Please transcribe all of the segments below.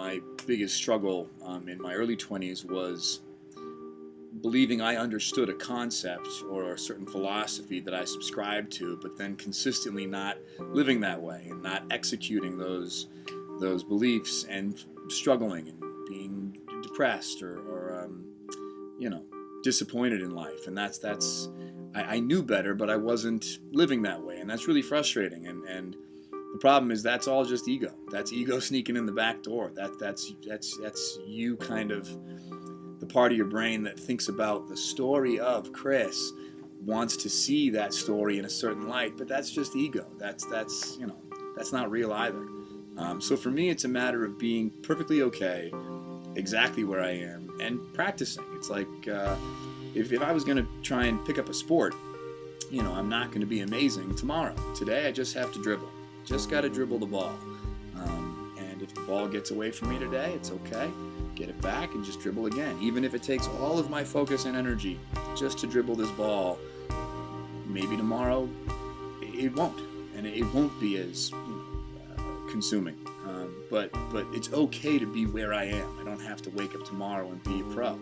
my biggest struggle in my early 20s was believing I understood a concept or a certain philosophy that I subscribed to, but then consistently not living that way and not executing those beliefs and struggling and being depressed or disappointed in life. And I knew better, but I wasn't living that way, and that's really frustrating. And the problem is that's all just ego. That's ego sneaking in the back door. That's you kind of, the part of your brain that thinks about the story of Chris wants to see that story in a certain light, but that's just ego. That's not real either. So for me, it's a matter of being perfectly okay, exactly where I am, and practicing. It's like if I was going to try and pick up a sport, I'm not going to be amazing tomorrow. Today, I just have to dribble. Just got to dribble the ball. And if the ball gets away from me today, it's okay. Get it back and just dribble again. Even if it takes all of my focus and energy just to dribble this ball, maybe tomorrow it won't. And it won't be as consuming. But it's okay to be where I am. I don't have to wake up tomorrow and be a pro.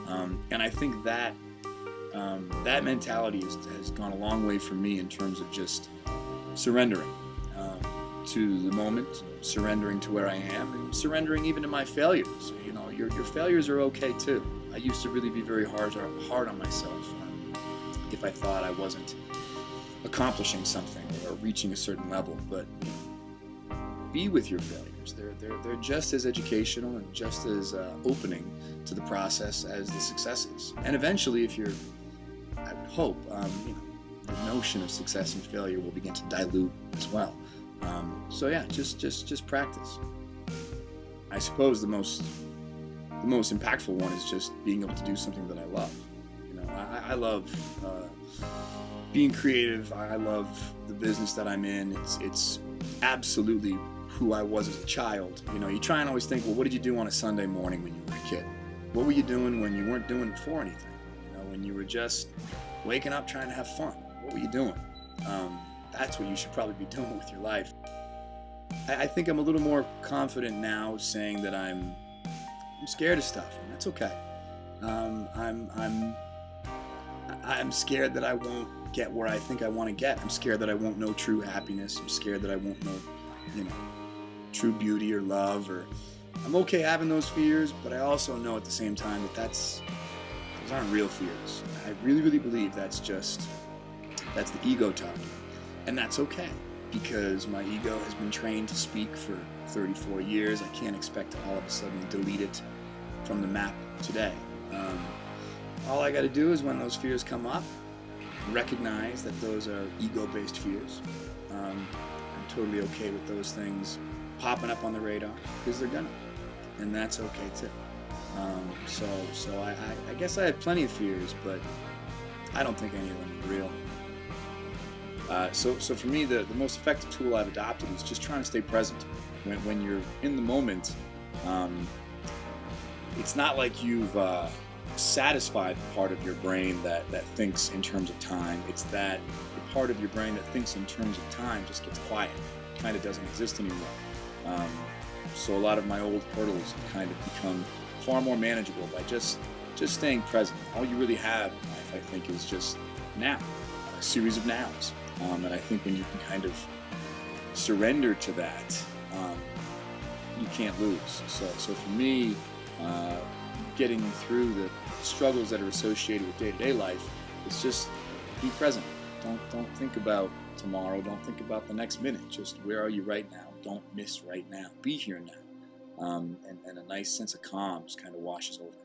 And I think that mentality has gone a long way for me in terms of just surrendering to the moment, surrendering to where I am, and surrendering even to my failures. Your failures are okay too. I used to really be very hard on myself if I thought I wasn't accomplishing something or reaching a certain level. But be with your failures. They're just as educational and just as opening to the process as the successes. And eventually, I would hope, the notion of success and failure will begin to dilute as well. So yeah, just practice. I suppose the most impactful one is just being able to do something that I love. I love being creative. I love the business that I'm in. It's absolutely who I was as a child. You try and always think, well, what did you do on a Sunday morning when you were a kid? What were you doing when you weren't doing it for anything? When you were just waking up trying to have fun. What were you doing? That's what you should probably be doing with your life. I think I'm a little more confident now saying that I'm scared of stuff, and that's okay. I'm scared that I won't get where I think I want to get. I'm scared that I won't know true happiness. I'm scared that I won't know, true beauty or love. Or I'm okay having those fears, but I also know at the same time that those aren't real fears. I really, really believe that's the ego talking, and that's okay. Because my ego has been trained to speak for 34 years. I can't expect to all of a sudden delete it from the map today. All I got to do is when those fears come up, recognize that those are ego-based fears. I'm totally okay with those things popping up on the radar because they're gonna, and that's okay too. So I guess I have plenty of fears, but I don't think any of them are real. So for me, the most effective tool I've adopted is just trying to stay present. When you're in the moment, it's not like you've satisfied the part of your brain that thinks in terms of time. It's that the part of your brain that thinks in terms of time just gets quiet. It kind of doesn't exist anymore. So a lot of my old hurdles have kind of become far more manageable by just staying present. All you really have in life, I think, is just now, a series of nows. And I think when you can kind of surrender to that, you can't lose. So for me, getting through the struggles that are associated with day-to-day life, it's just be present. Don't think about tomorrow. Don't think about the next minute. Just where are you right now? Don't miss right now. Be here now. And a nice sense of calm just kind of washes over.